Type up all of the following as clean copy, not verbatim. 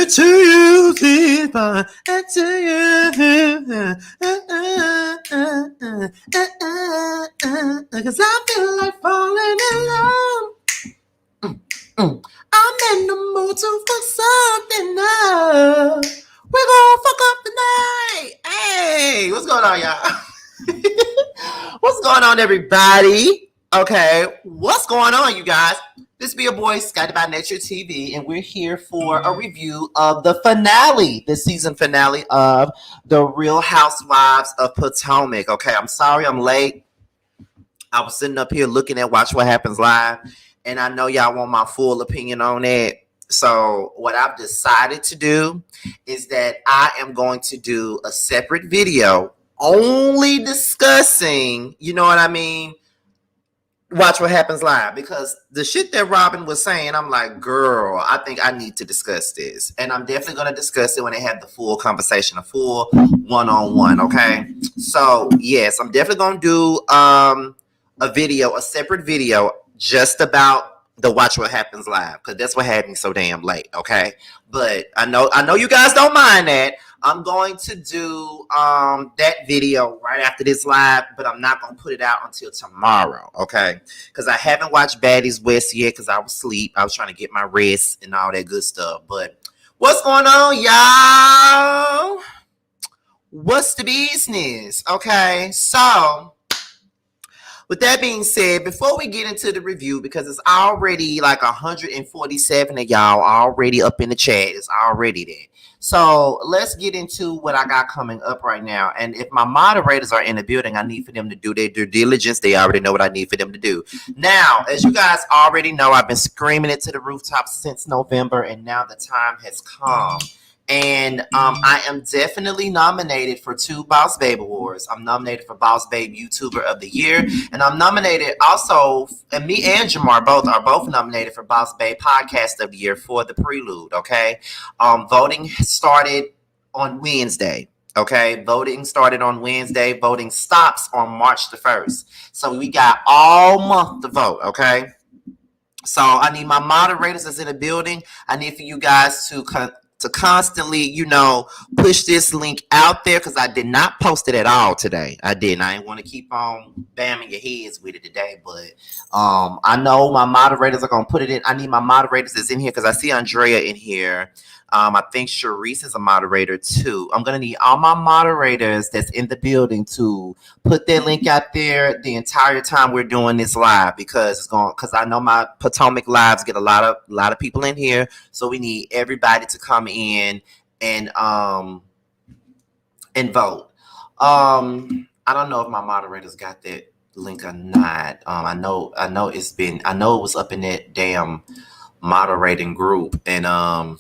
It's to you, people. It's to you. Cause I feel like falling in love. I'm in the mood to fuck something up. We're gonna fuck up tonight. Hey, what's going on, y'all? What's going on, everybody? Okay, what's going on, you guys? This be your boy, Scotty by Nature TV, and we're here for a review of the finale, the season finale of The Real Housewives of Potomac. Okay, I'm sorry I'm late. I was sitting up here looking at Watch What Happens Live, and I know y'all want my full opinion on it. So what I've decided to do is that I am going to do a separate video only discussing, you know what I mean, Watch What Happens Live, because the shit that Robin was saying, I'm like, girl, I think I need to discuss this. And I'm definitely going to discuss it when they have the full conversation, a full one-on-one, okay? So, yes, I'm definitely going to do a separate video just about the Watch What Happens Live, because that's what had me so damn late, okay? But I know you guys don't mind that. I'm going to do that video right after this live, but I'm not going to put it out until tomorrow, okay? Because I haven't watched Baddies West yet because I was asleep. I was trying to get my rest and all that good stuff. But what's going on, y'all? What's the business? Okay, so with that being said, before we get into the review, because it's already like 147 of y'all already up in the chat. It's already there. So let's get into what I got coming up right now. And if my moderators are in the building, I need for them to do their due diligence. They already know what I need for them to do. Now, as you guys already know, I've been screaming it to the rooftops since November, and now the time has come. And I am definitely nominated for 2 Boss Babe Awards. I'm nominated for Boss Babe YouTuber of the Year, and I'm nominated also, and me and Jamar are both nominated for Boss Babe Podcast of the Year for The Prelude, okay? Voting started on Wednesday, okay? Voting started on Wednesday. Voting stops on March the 1st. So we got all month to vote, okay? So I need my moderators that's in the building. I need for you guys to constantly, push this link out there, because I did not post it at all today. I didn't. I didn't want to keep on bamming your heads with it today, but I know my moderators are going to put it in. I need my moderators that's in here, because I see Andrea in here. I think Sharice is a moderator too. I'm going to need all my moderators that's in the building to put that link out there the entire time we're doing this live, because I know my Potomac lives get a lot of people in here. So we need everybody to come in and vote. I don't know if my moderators got that link or not. I know it was up in that damn moderating group, and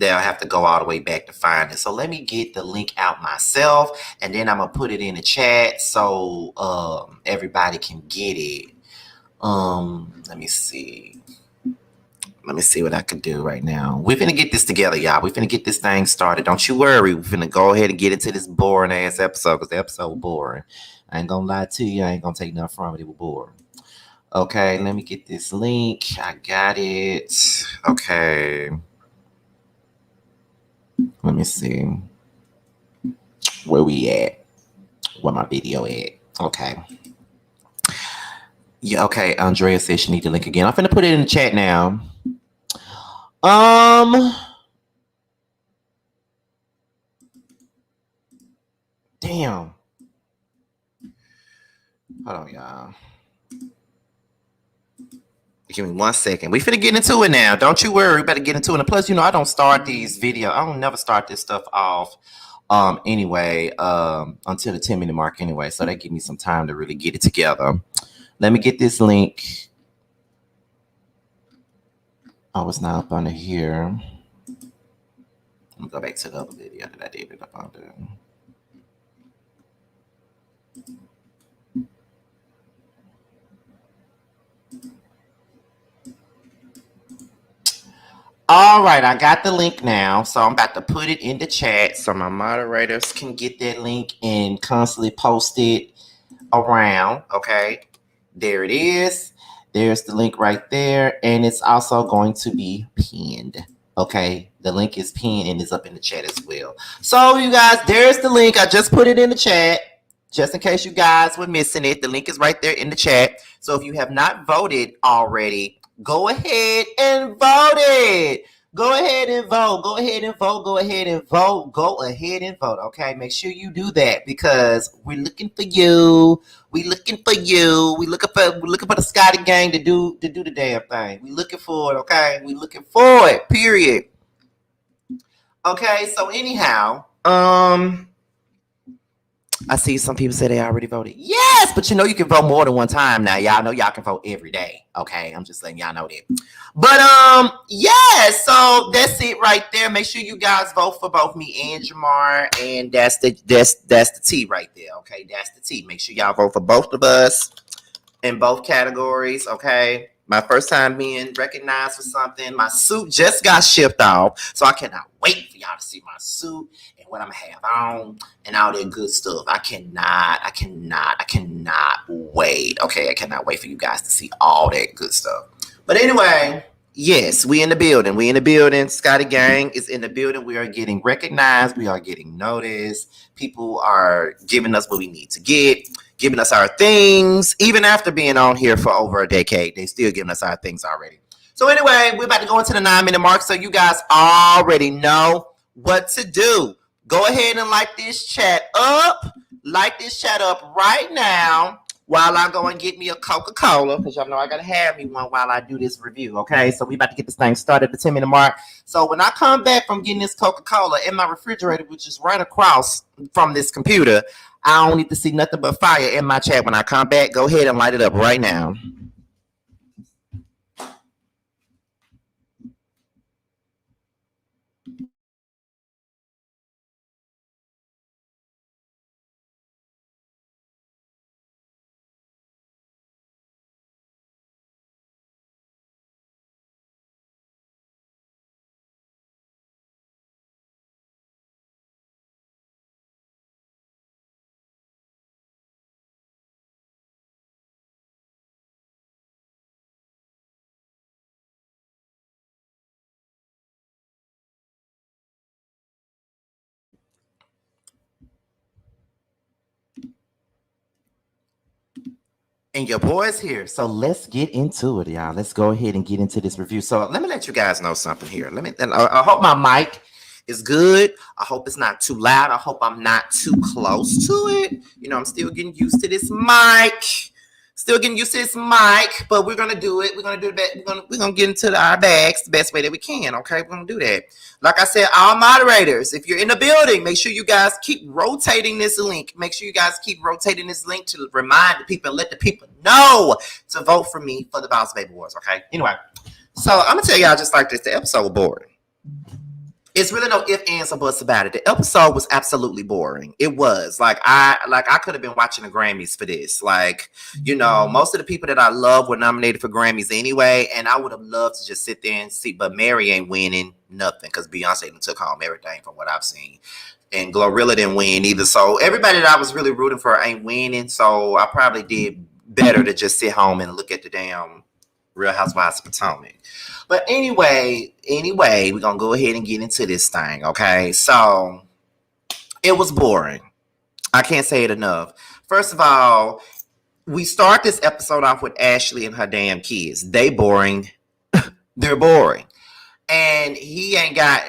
they'll have to go all the way back to find it. So let me get the link out myself, and then I'm going to put it in the chat so everybody can get it. Let me see. Let me see what I can do right now. We're finna get this together, y'all. We're finna get this thing started. Don't you worry. We're finna go ahead and get into this boring-ass episode, because the episode was boring. I ain't gonna lie to you. I ain't gonna take nothing from it. It was boring. Okay, let me get this link. I got it. Okay. Let me see. Where we at? Where my video at? Okay. Yeah, okay. Andrea says she needs the link again. I'm finna put it in the chat now. Damn. Hold on, y'all. Give me 1 second. We finna get into it now. Don't you worry. We better get into it. And plus, I don't start these videos. I don't never start this stuff off anyway until the 10-minute mark anyway. So that give me some time to really get it together. Let me get this link. Oh, it's not up under here. Let me go back to the other video that I did it up under. All right, I got the link now, so I'm about to put it in the chat so my moderators can get that link and constantly post it around. Okay, there it is. There's the link right there, and it's also going to be pinned. Okay, the link is pinned and is up in the chat as well. So you guys, there's the link. I just put it in the chat. Just in case you guys were missing it, the link is right there in the chat. So if you have not voted already, go ahead and vote it. Go ahead and vote. Go ahead and vote. Go ahead and vote. Go ahead and vote. Okay, make sure you do that because we're looking for you. We looking for you. We looking for the Scotty gang to do the damn thing. We looking for it. Okay, we looking for it. Period. Okay, so anyhow, I see some people say they already voted. Yes, but you know you can vote more than one time now. Y'all know y'all can vote every day. Okay, I'm just letting y'all know that. But yeah, so that's it right there. Make sure you guys vote for both me and Jamar, and that's the T right there. Okay, that's the T. Make sure y'all vote for both of us in both categories. Okay. My first time being recognized for something. My suit just got shipped off, so I cannot wait for y'all to see my suit and what I'm gonna have on and all that good stuff. I cannot wait. Okay, I cannot wait for you guys to see all that good stuff. But anyway, yes, we in the building. We in the building. Scotty Gang is in the building. We are getting recognized. We are getting noticed. People are giving us what we need to get, giving us our things. Even after being on here for over a decade, they still giving us our things already. So anyway, we're about to go into the 9-minute mark. So you guys already know what to do. Go ahead and like this chat up. Like this chat up right now while I go and get me a Coca-Cola, because y'all know I gotta have me one while I do this review. Okay, so we about to get this thing started at the 10-minute mark. So when I come back from getting this Coca-Cola in my refrigerator, which is right across from this computer, I don't need to see nothing but fire in my chat when I come back. Go ahead and light it up right now. And your boy's here. So let's get into it, y'all. Let's go ahead and get into this review. So let me let you guys know something here. I hope my mic is good. I hope it's not too loud. I hope I'm not too close to it. You know, I'm still getting used to this mic. But we're gonna do it. We're gonna do that. We're gonna get into our bags the best way that we can. Okay, we're gonna do that. Like I said, all moderators, if you're in the building, make sure you guys keep rotating this link. Make sure you guys keep rotating this link to remind the people, let the people know to vote for me for the Boss Baby Wars. Okay. Anyway, so I'm gonna tell y'all just like this: the episode was boring. It's really no ifs, ands, or buts about it. The episode was absolutely boring. It was like I could have been watching the Grammys for this. Like, you know, most of the people that I love were nominated for Grammys anyway, and I would have loved to just sit there and see. But Mary ain't winning nothing because Beyonce took home everything from what I've seen, and Glorilla didn't win either. So everybody that I was really rooting for ain't winning. So I probably did better to just sit home and look at the damn Real Housewives of Potomac. But anyway, we're going to go ahead and get into this thing, okay? So, it was boring. I can't say it enough. First of all, we start this episode off with Ashley and her damn kids. They boring. They're boring. And he ain't got,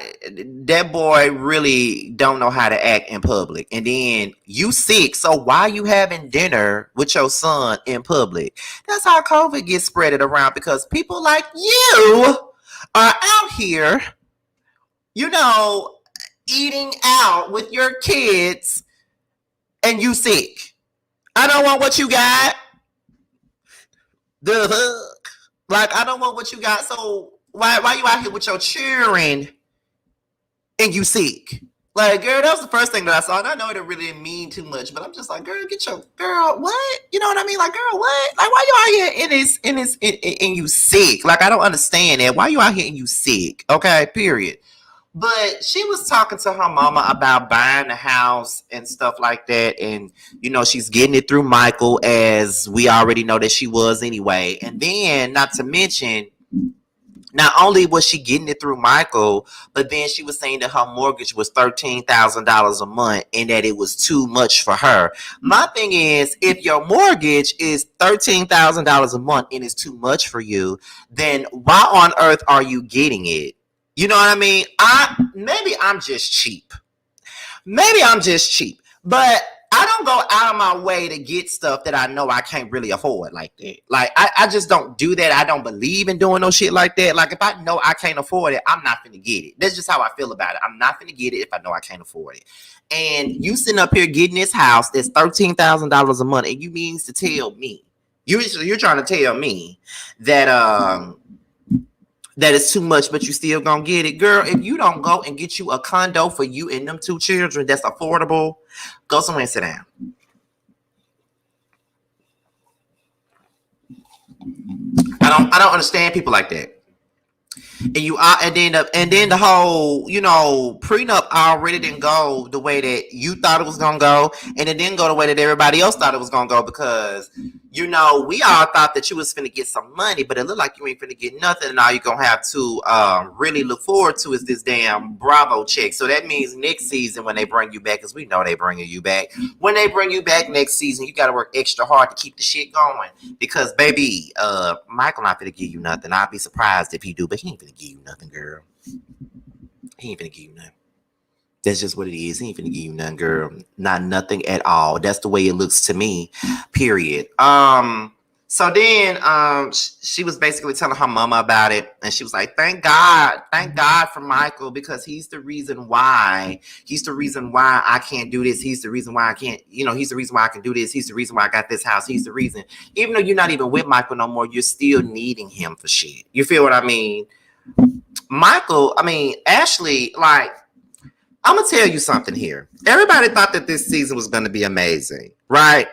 that boy really don't know how to act in public. And then you sick, so why you having dinner with your son in public? That's how COVID gets spreaded around, because people like you are out here, you know, eating out with your kids and you sick. I don't want what you got. Like, I don't want what you got, so why you out here with your children and you sick? Like, girl, that was the first thing that I saw. And I know it didn't really mean too much, but I'm just like, girl, get your girl, what? You know what I mean? Like, girl, what? Like, why you out here and you sick? Like, I don't understand that. Why you out here and you sick? Okay, period. But she was talking to her mama about buying the house and stuff like that. And, you know, she's getting it through Michael, as we already know that she was anyway. And then, not to mention, Not only was she getting it through Michael, but then she was saying that her mortgage was $13,000 a month and that it was too much for her. My thing is, if your mortgage is $13,000 a month and it's too much for you, then why on earth are you getting it? You know what I mean? Maybe I'm just cheap. Maybe I'm just cheap, but I don't go out of my way to get stuff that I know I can't really afford like that. Like, I just don't do that. I don't believe in doing no shit like that. Like, if I know I can't afford it, I'm not finna get it. That's just how I feel about it. I'm not finna get it if I know I can't afford it. And you sitting up here getting this house that's $13,000 a month, and you means to tell me, you're trying to tell me that that is too much, but you still gonna get it. Girl, if you don't go and get you a condo for you and them two children that's affordable, go somewhere and sit down. I don't understand people like that. And you are, and then the whole, prenup already didn't go the way that you thought it was gonna go, and it didn't go the way that everybody else thought it was gonna go, because we all thought that you was finna get some money, but it looked like you ain't finna get nothing, and all you're gonna have to really look forward to is this damn Bravo check. So that means next season when they bring you back, because we know they bringing you back, when they bring you back next season, you gotta work extra hard to keep the shit going, because baby, Michael not finna give you nothing. I'd be surprised if he do, but he ain't finna give you nothing, girl. He ain't finna give you nothing. That's just what it is. He ain't finna give you nothing, girl. Not nothing at all. That's the way it looks to me. Period. So then she was basically telling her mama about it, and she was like, thank God for Michael, because he's the reason why I can't do this. He's the reason why I can't, he's the reason why I can do this. He's the reason why I got this house. He's the reason. Even though you're not even with Michael no more, you're still needing him for shit. You feel what I mean? Ashley, like, I'm gonna tell you something here. Everybody thought that this season was gonna be amazing, right?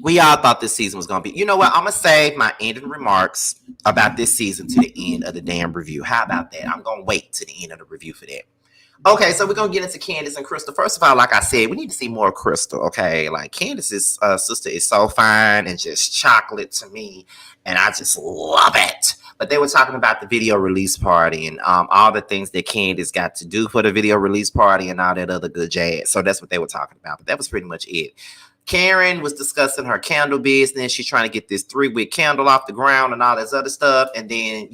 We all thought this season was gonna be. You know what? I'm gonna save my ending remarks about this season to the end of the damn review. How about that? I'm gonna wait to the end of the review for that. Okay, so we're gonna get into Candace and Crystal. First of all, like I said, we need to see more Crystal. Okay, like Candace's sister is so fine and just chocolate to me, and I just love it. But they were talking about the video release party and all the things that Candace got to do for the video release party and all that other good jazz. So that's what they were talking about. But that was pretty much it. Karen was discussing her candle business. She's trying to get this 3-wick candle off the ground and all this other stuff. And then,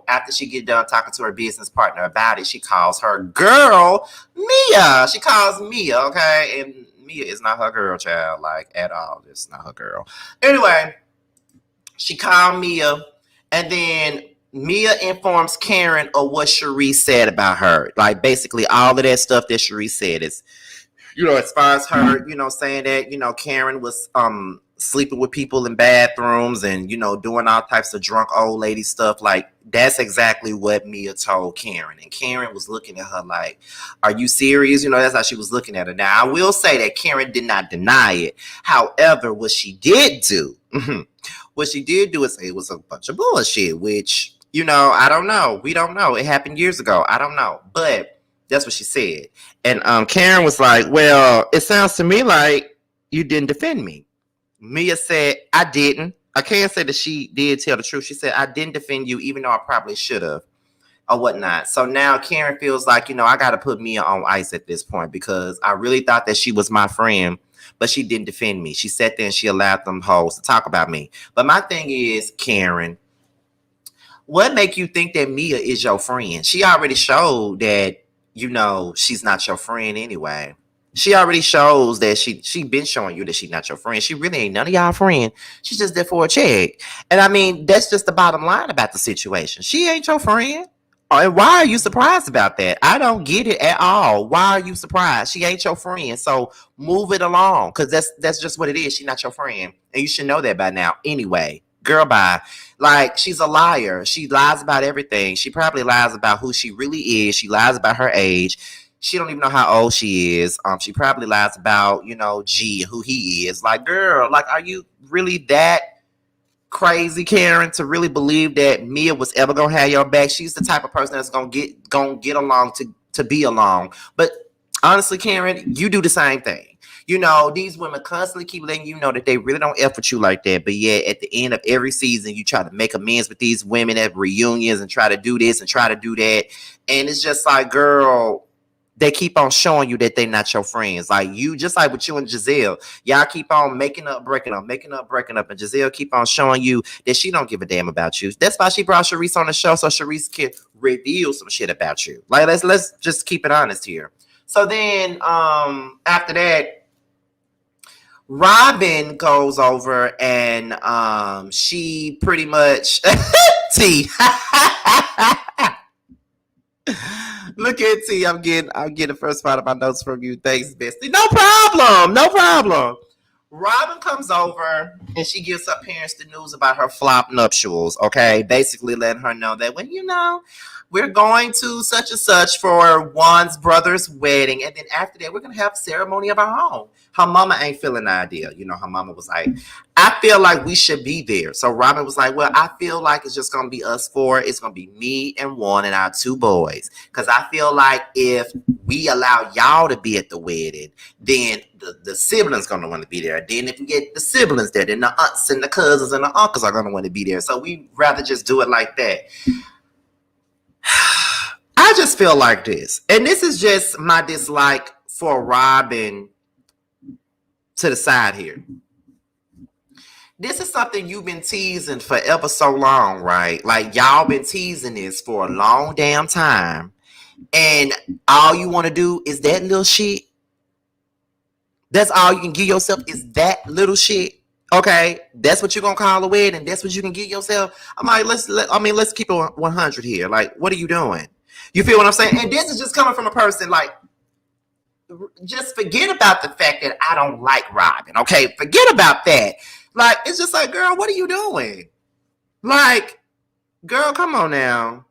after she get done talking to her business partner about it, she calls her girl Mia. She calls Mia, okay? And Mia is not her girl, child, like, at all. It's not her girl. Anyway, she called Mia. And then Mia informs Karen of what Cherie said about her. Like, basically, all of that stuff that Cherie said is, as far as her, saying that, Karen was sleeping with people in bathrooms and, doing all types of drunk old lady stuff. Like, that's exactly what Mia told Karen. And Karen was looking at her like, are you serious? That's how she was looking at her. Now, I will say that Karen did not deny it. However, what she did do is say it was a bunch of bullshit, which, I don't know. We don't know. It happened years ago. I don't know. But that's what she said. And Karen was like, well, it sounds to me like you didn't defend me. Mia said, I didn't. I can't say that she did tell the truth. She said, I didn't defend you, even though I probably should have or whatnot. So now Karen feels like, I got to put Mia on ice at this point, because I really thought that she was my friend, but she didn't defend me. She sat there and she allowed them hoes to talk about me. But my thing is, Karen, what make you think that Mia is your friend? She already showed that, she's not your friend anyway. She already shows that she been showing you that she's not your friend. She really ain't none of y'all friend. She's just there for a check. And I mean, that's just the bottom line about the situation. She ain't your friend. And why are you surprised about that? I don't get it at all. Why are you surprised? She ain't your friend. So move it along, because that's just what it is. She's not your friend. And you should know that by now. Anyway, girl, bye. Like, she's a liar. She lies about everything. She probably lies about who she really is. She lies about her age. She don't even know how old she is. She probably lies about, G, who he is. Like, girl, like, are you really that crazy, Karen, to really believe that Mia was ever gonna have your back? She's the type of person that's gonna get along to be along. But honestly, Karen, you do the same thing. You know, these women constantly keep letting you know that they really don't F with you like that. But yet, at the end of every season, you try to make amends with these women at reunions and try to do this and try to do that. And it's just like, girl, they keep on showing you that they're not your friends. Like you, just like with you and Gizelle, y'all keep on making up, breaking up, making up, breaking up, and Gizelle keep on showing you that she don't give a damn about you. That's why she brought Sharice on the show, so Sharice can reveal some shit about you. Like let's just keep it honest here. So then, after that, Robin goes over and she pretty much T. Look at T. I'm getting the first part of my notes from you. Thanks, bestie. No problem. No problem. Robin comes over and she gives her parents the news about her flop nuptials. Okay, basically letting her know that we're going to such and such for Juan's brother's wedding, and then after that, we're gonna have a ceremony of our own. Her mama ain't feeling the idea. You know, her mama was like, I feel like we should be there. So Robin was like, well, I feel like it's just gonna be us four. It's gonna be me and Juan and our two boys. Because I feel like if we allow y'all to be at the wedding, then the siblings gonna want to be there. Then if we get the siblings there, then the aunts and the cousins and the uncles are gonna want to be there. So we rather just do it like that. I just feel like this. And this is just my dislike for Robin to the side here. This is something you've been teasing for ever so long, right? Like y'all been teasing this for a long damn time. And all you want to do is that little shit. That's all you can give yourself is that little shit. Okay, that's what you're gonna call a wedding. That's what you can give yourself. I'm like, let's keep it 100 here. Like, what are you doing? You feel what I'm saying? And this is just coming from a person like, just forget about the fact that I don't like Robin. Okay, forget about that. Like, it's just like, girl, what are you doing? Like, girl, come on now.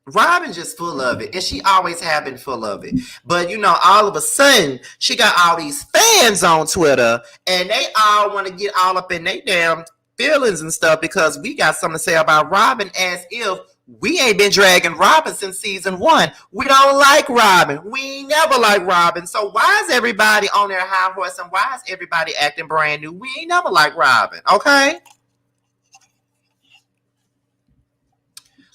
Robin just full of it, and she always have been full of it. But you know, all of a sudden, she got all these fans on Twitter, and they all want to get all up in their damn feelings and stuff because we got something to say about Robin, as if we ain't been dragging Robin since season 1. We don't like Robin. We ain't never like Robin. So why is everybody on their high horse, and why is everybody acting brand new? We ain't never like Robin, okay?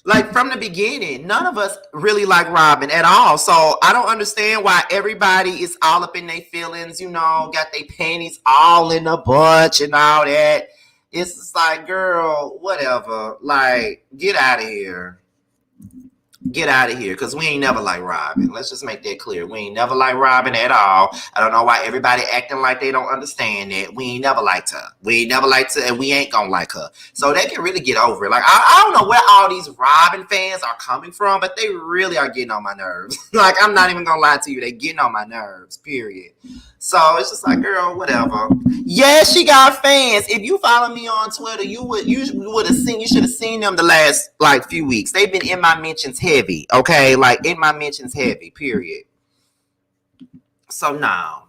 Like, from the beginning, none of us really like Robin at all. So I don't understand why everybody is all up in their feelings, you know, got their panties all in a bunch and all that. It's just like, girl, whatever. Like, get out of here. Get out of here, because we ain't never like Robin. Let's just make that clear. We ain't never like Robin at all. I don't know why everybody acting like they don't understand that. We ain't never liked her. We ain't never liked her, and we ain't gonna like her. So they can really get over it. Like, I don't know where all these Robin fans are coming from, but they really are getting on my nerves. Like, I'm not even gonna lie to you. They getting on my nerves, period. So it's just like, girl, whatever. Yeah, she got fans. If you follow me on Twitter, you should have seen them the last like few weeks. They've been in my mentions heavy, okay? Like, in my mentions heavy, period. So no,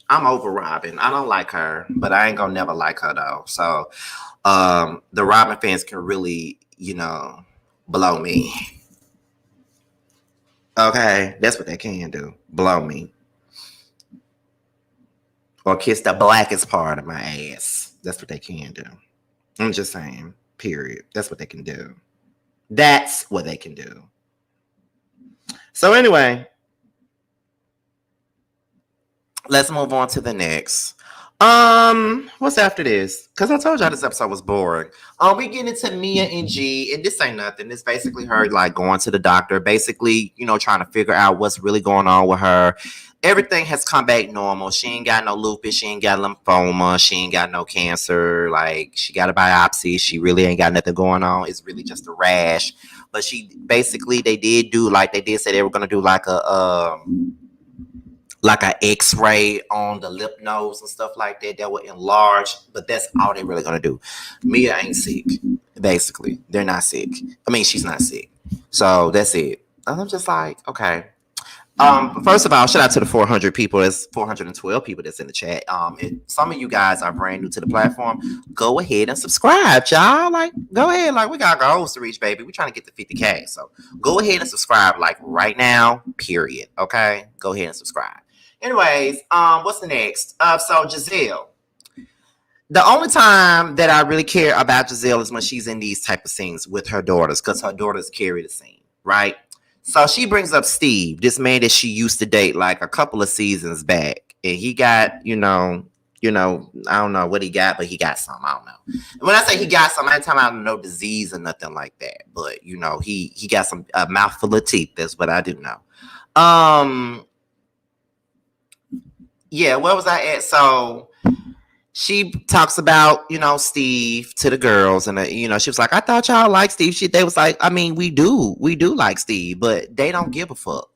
I'm over Robin. I don't like her, but I ain't gonna never like her though. So the Robin fans can really, you know, blow me. Okay, that's what they can do. Blow me. Or kiss the blackest part of my ass. That's what they can do. I'm just saying, period. That's what they can do. That's what they can do. So anyway, let's move on to the next. What's after this? Because I told y'all this episode was boring. We get into Mia and G, and this ain't nothing. It's basically her like going to the doctor, basically, you know, trying to figure out what's really going on with her. Everything has come back normal. She ain't got no lupus. She ain't got lymphoma. She ain't got no cancer. Like, she got a biopsy. She really ain't got nothing going on. It's really just a rash. But she basically, they did say they were gonna do like a x-ray on the lip nose and stuff like that will enlarge, but that's all they're really gonna do. Mia ain't sick, basically. They're not sick. I mean, she's not sick. So that's it. And I'm just like, okay. First of all, shout out to the 400 people. There's 412 people that's in the chat. If some of you guys are brand new to the platform, go ahead and subscribe, y'all. Like, go ahead. Like, we got goals to reach, baby. We're trying to get to 50K. So go ahead and subscribe, like, right now, period. Okay? Go ahead and subscribe. Anyways, what's the next? So Gizelle. The only time that I really care about Gizelle is when she's in these type of scenes with her daughters, because her daughters carry the scene, right? So she brings up Steve, this man that she used to date like a couple of seasons back, and he got, I don't know what he got, but he got some. I don't know. When I say he got some, I ain't talking about no disease or nothing like that, but he got some a mouthful of teeth. That's what I do know. Yeah, where was I at? So she talks about, Steve to the girls, and she was like, I thought y'all liked Steve. They was like, I mean, we do like Steve, but they don't give a fuck.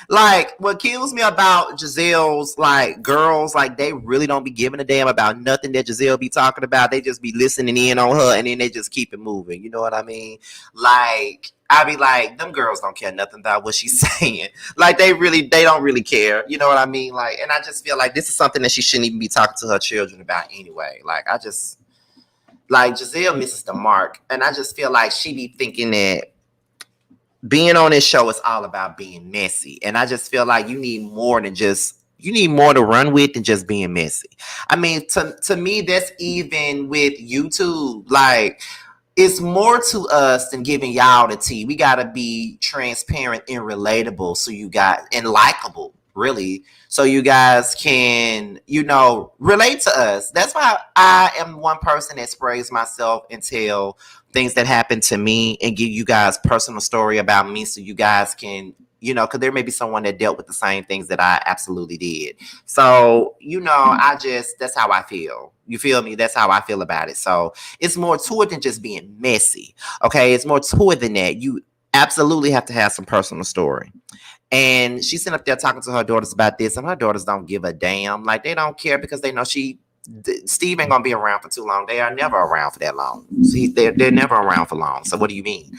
Like, what kills me about Gizelle's like girls, like they really don't be giving a damn about nothing that Gizelle be talking about. They just be listening in on her, and then they just keep it moving. You know what I mean? Like, I be like, them girls don't care nothing about what she's saying. Like, they don't really care. You know what I mean? Like, and I just feel like this is something that she shouldn't even be talking to her children about anyway. Like, Gizelle misses the mark, and I just feel like she be thinking that being on this show is all about being messy. And I just feel like you need more to run with than just being messy. I mean, to me, that's even with YouTube. Like, it's more to us than giving y'all the tea. We gotta be transparent and relatable, so you guys and likable, really, so you guys can, relate to us. That's why I am one person that sprays myself and tell things that happen to me and give you guys personal story about me, so you guys can, because there may be someone that dealt with the same things that I absolutely did. So, that's how I feel. You feel me? That's how I feel about it. So it's more to it than just being messy. Okay. It's more to it than that. You absolutely have to have some personal story. And she's sitting up there talking to her daughters about this, and her daughters don't give a damn. Like, they don't care because they know Steve ain't gonna be around for too long. They are never around for that long. See, they're never around for long. So what do you mean?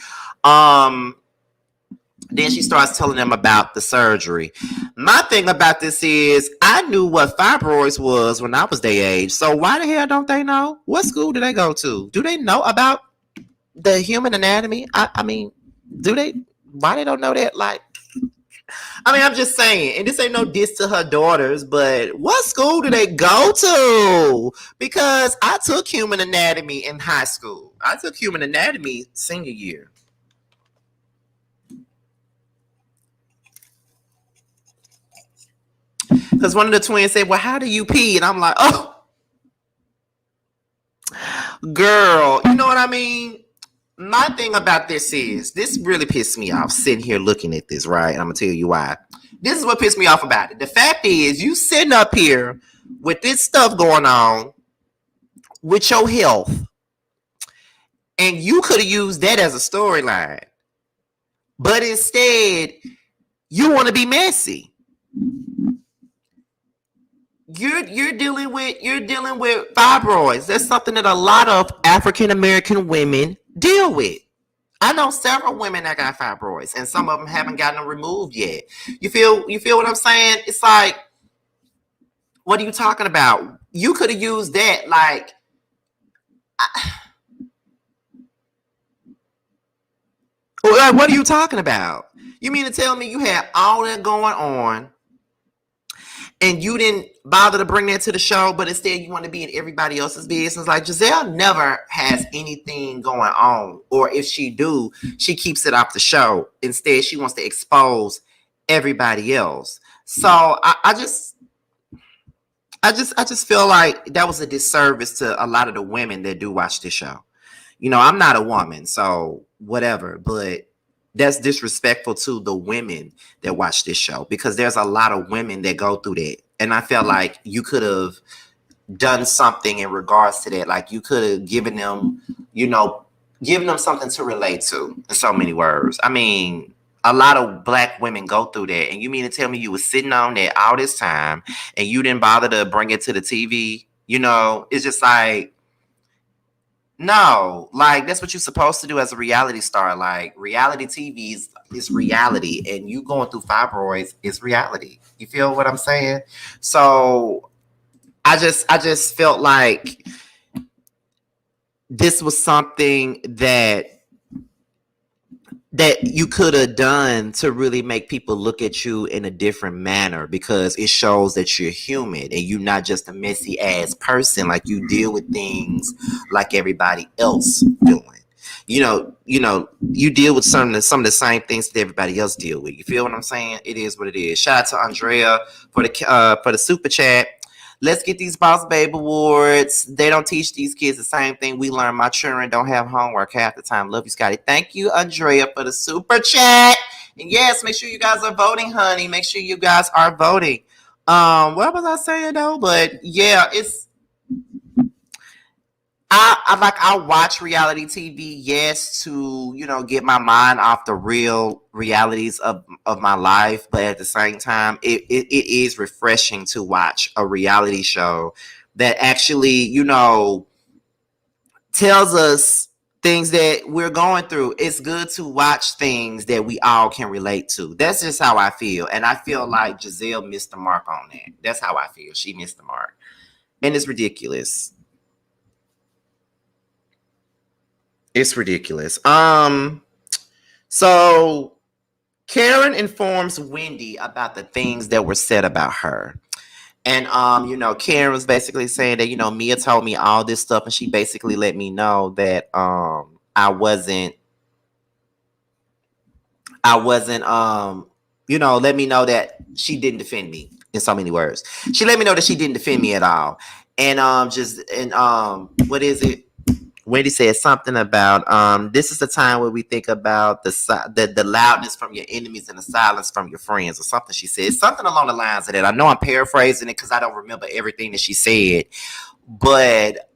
Then she starts telling them about the surgery. My thing about this is I knew what fibroids was when I was their age. So why the hell don't they know? What school do they go to? Do they know about the human anatomy? I mean, do they? Why they don't know that? Like, I mean, I'm just saying, and this ain't no diss to her daughters, but what school do they go to? Because I took human anatomy in high school. I took human anatomy senior year. Because one of the twins said, well, how do you pee? And I'm like, oh, girl, you know what I mean? My thing about this really pissed me off sitting here looking at this, right? I'm going to tell you why. This is what pissed me off about it. The fact is, you sitting up here with this stuff going on with your health, and you could have used that as a storyline. But instead, you want to be messy. You're dealing with fibroids. That's something that a lot of African American women deal with. I know several women that got fibroids, and some of them haven't gotten them removed yet. You feel what I'm saying? It's like, what are you talking about? You could have used that. Like, what are you talking about? You mean to tell me you had all that going on, and you didn't bother to bring that to the show, but instead you want to be in everybody else's business? Like, Gizelle never has anything going on, or if she do, she keeps it off the show. Instead, she wants to expose everybody else. So I just feel like that was a disservice to a lot of the women that do watch this show. I'm not a woman, so whatever, but that's disrespectful to the women that watch this show, because there's a lot of women that go through that. And I felt like you could have done something in regards to that. Like, you could have given them something to relate to, in so many words. I mean, a lot of Black women go through that. And you mean to tell me you were sitting on that all this time and you didn't bother to bring it to the TV? It's just like, no, like, that's what you're supposed to do as a reality star. Like, reality TV is reality, and you going through fibroids is reality. You feel what I'm saying? So I just felt like this was something that that you could have done to really make people look at you in a different manner, because it shows that you're human and you're not just a messy ass person. Like, you deal with things like everybody else doing. You deal with some of the same things that everybody else deal with. You feel what I'm saying? It is what it is. Shout out to Andrea for the super chat. Let's get these Boss Babe Awards. They don't teach these kids the same thing we learn. My children don't have homework half the time. Love you, Scotty. Thank you, Andrea, for the super chat. And yes, make sure you guys are voting, honey. Make sure you guys are voting. What was I saying though? But yeah, I watch reality TV, yes, to get my mind off the real realities of my life, but at the same time, it is refreshing to watch a reality show that actually tells us things that we're going through. It's good to watch things that we all can relate to. That's just how I feel, and I feel like Gizelle missed the mark on that. That's how I feel. She missed the mark, and it's ridiculous. It's ridiculous. So Karen informs Wendy about the things that were said about her. And Karen was basically saying that, Mia told me all this stuff, and she basically let me know that let me know that she didn't defend me, in so many words. She let me know that she didn't defend me at all. And what is it? Wendy said something about this is the time where we think about the loudness from your enemies and the silence from your friends, or something she said. Something along the lines of that. I know I'm paraphrasing it because I don't remember everything that she said, but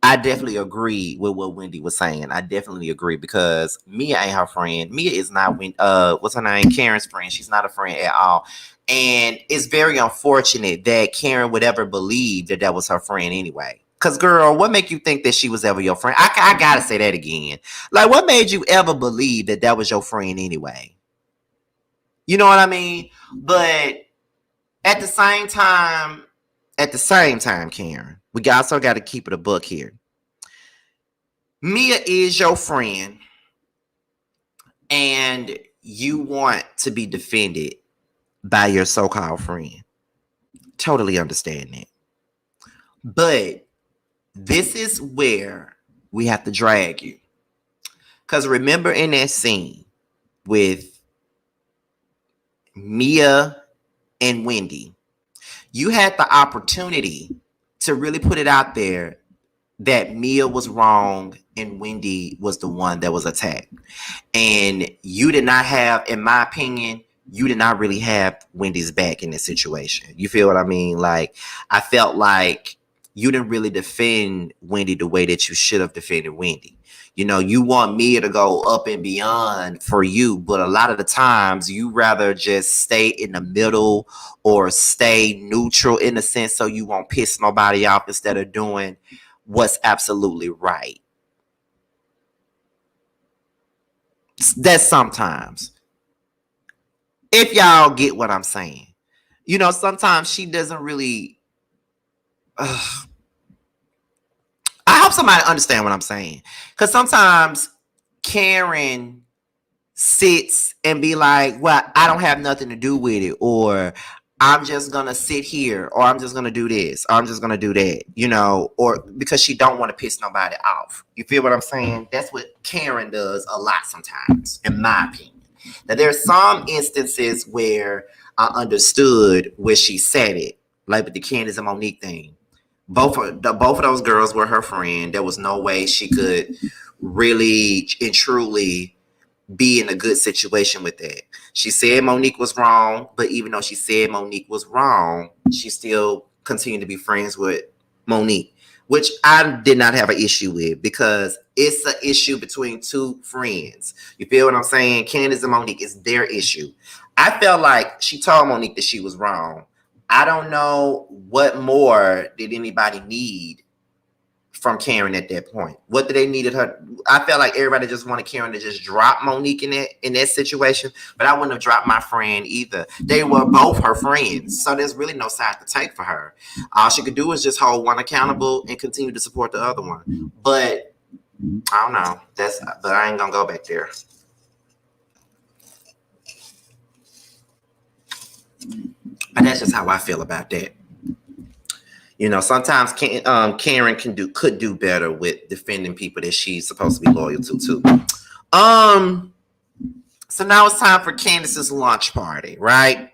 I definitely agree with what Wendy was saying. I definitely agree, because Mia ain't her friend. Mia is not what's her name? Karen's friend. She's not a friend at all. And it's very unfortunate that Karen would ever believe that that was her friend anyway. Cause girl, what make you think that she was ever your friend? I gotta say that again. Like, what made you ever believe that that was your friend anyway? You know what I mean? But at the same time, Karen, we also got to keep it a book here. Mia is your friend, and you want to be defended by your so-called friend. Totally understand that. But this is where we have to drag you. Because remember in that scene with Mia and Wendy, you had the opportunity to really put it out there that Mia was wrong and Wendy was the one that was attacked. And you did not have, in my opinion, you did not really have Wendy's back in this situation. You feel what I mean? Like, I felt like you didn't really defend Wendy the way that you should have defended Wendy. You want Mia to go up and beyond for you, but a lot of the times you rather just stay in the middle or stay neutral in a sense, so you won't piss nobody off, instead of doing what's absolutely right. That's sometimes. If y'all get what I'm saying. Sometimes she doesn't really. I hope somebody understand what I'm saying. Because sometimes Karen sits and be like, well, I don't have nothing to do with it, or I'm just gonna sit here, or I'm just gonna do this, or I'm just gonna do that, or because she don't want to piss nobody off. You feel what I'm saying? That's what Karen does a lot sometimes, in my opinion. Now, there's some instances where I understood where she said it, like with the Candace and Monique thing. Both of those girls were her friend. There was no way she could really and truly be in a good situation with that. She said Monique was wrong, but even though she said Monique was wrong, she still continued to be friends with Monique, which I did not have an issue with, because it's an issue between two friends. You feel what I'm saying? Candace and Monique is their issue. I felt like she told Monique that she was wrong. I don't know what more did anybody need from Karen at that point. What did they needed her? I felt like everybody just wanted Karen to just drop Monique in that situation, but I wouldn't have dropped my friend either. They were both her friends, so there's really no side to take for her. All she could do is just hold one accountable and continue to support the other one. But I don't know. But I ain't gonna go back there. That's just how I feel about that. You know, sometimes Karen could do better with defending people that she's supposed to be loyal to too. So now it's time for Candace's lunch party, right?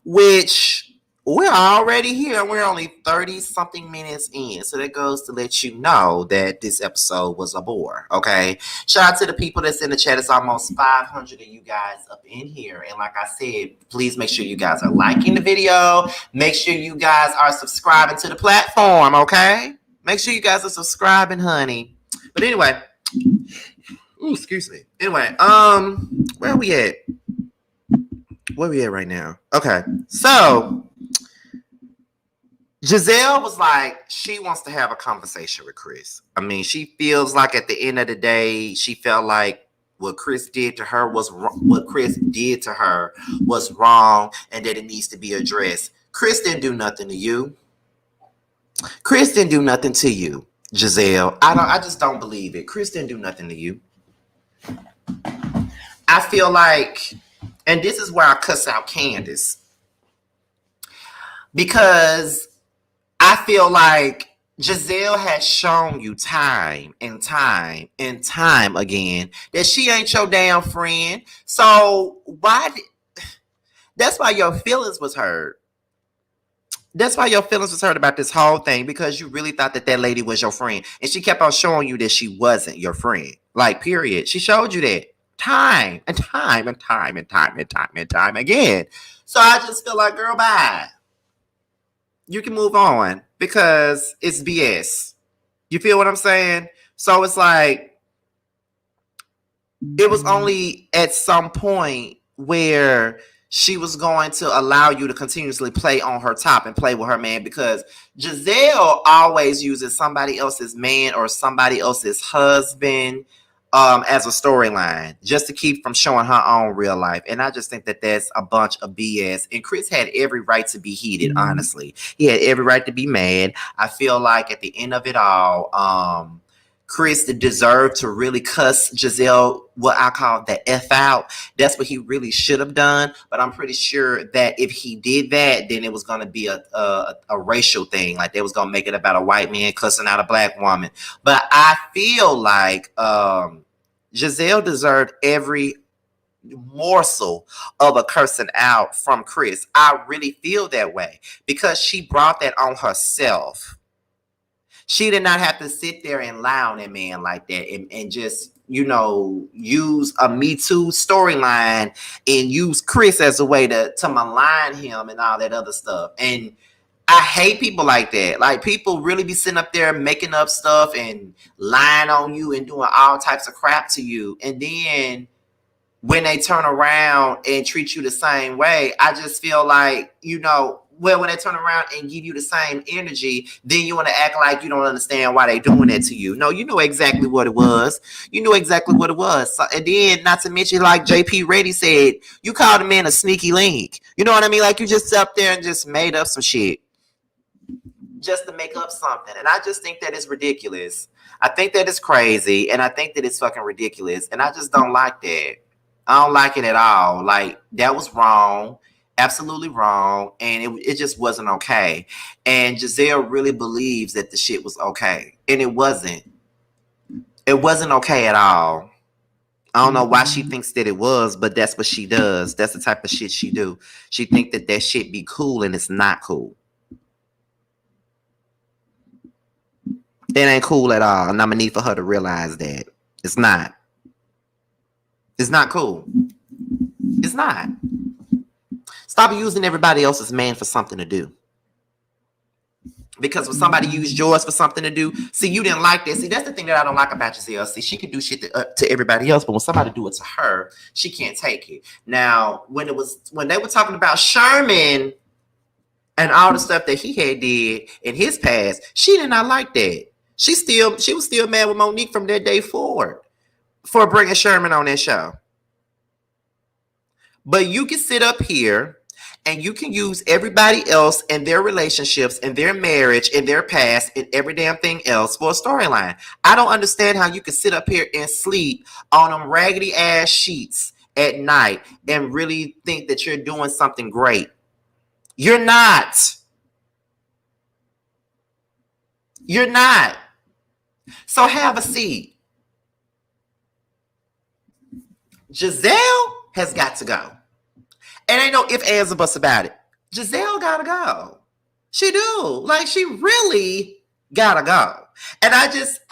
Which we're already here. We're only 30 something minutes in. So that goes to let you know that this episode was a bore. Okay. Shout out to the people that's in the chat. It's almost 500 of you guys up in here. And like I said, please make sure you guys are liking the video. Make sure you guys are subscribing to the platform. Okay. Make sure you guys are subscribing, honey. But anyway. Ooh, excuse me. Anyway, where are we at? Where are we at right now? Okay. So Gizelle was like, she wants to have a conversation with Chris. I mean, she feels like at the end of the day, she felt like what Chris did to her was wrong, and that it needs to be addressed. Chris didn't do nothing to you. Chris didn't do nothing to you, Gizelle. I just don't believe it. Chris didn't do nothing to you. I feel like, and this is where I cuss out Candace, because I feel like Gizelle has shown you time and time and time again that she ain't your damn friend. So that's why your feelings was hurt. That's why your feelings was hurt about this whole thing, because you really thought that lady was your friend. And she kept on showing you that she wasn't your friend. Like, period. She showed you that time and time and time and time and time and time again. So I just feel like, girl, bye. You can move on because it's BS. You feel what I'm saying? So it's like, it was only at some point where she was going to allow you to continuously play on her top and play with her man, because Gizelle always uses somebody else's man or somebody else's husband as a storyline just to keep from showing her own real life. And I just think that that's a bunch of BS. And Chris had every right to be heated, honestly. He had every right to be mad. I feel like at the end of it all, Chris deserved to really cuss Gizelle, what I call the F out. That's what he really should have done. But I'm pretty sure that if he did that, then it was going to be a racial thing. Like, they was going to make it about a white man cussing out a black woman. But I feel like Gizelle deserved every morsel of a cursing out from Chris. I really feel that way because she brought that on herself. She did not have to sit there and lie on that man like that and just, you know, use a Me Too storyline and use Chris as a way to malign him and all that other stuff. And I hate people like that. Like, people really be sitting up there making up stuff and lying on you and doing all types of crap to you. And then when they turn around and treat you the same way, I just feel like, you know, well, when they turn around and give you the same energy, then you want to act like you don't understand why they doing that to you. No, you know exactly what it was. You knew exactly what it was. So, and then, not to mention, like JP Reddy said, you called a man a sneaky link. You know what I mean? Like, you just sat up there and just made up some shit just to make up something. And I just think that it's ridiculous. I think that it's crazy, and I think that it's fucking ridiculous. And I just don't like that. I don't like it at all. Like, that was wrong. Absolutely wrong, and it just wasn't okay. And Gizelle really believes that the shit was okay, and it wasn't. It wasn't okay at all. I don't know why she thinks that it was, but that's what she does. That's the type of shit she do. She think that shit be cool, and it's not cool. It ain't cool at all, and I'm gonna need for her to realize that it's not. It's not cool. It's not. Stop using everybody else's man for something to do. Because when somebody used yours for something to do, see, you didn't like that. See, that's the thing that I don't like about Gizelle. See, she can do shit to everybody else, but when somebody do it to her, she can't take it. Now, when they were talking about Sherman and all the stuff that he had did in his past, she did not like that. She was still mad with Monique from that day forward for bringing Sherman on that show. But you can sit up here and you can use everybody else and their relationships and their marriage and their past and every damn thing else for a storyline. I don't understand how you can sit up here and sleep on them raggedy ass sheets at night and really think that you're doing something great. You're not. You're not. So have a seat. Gizelle has got to go. And ain't no ifs, ands, or buts about it. Gizelle gotta go. She do. Like, she really gotta go. And I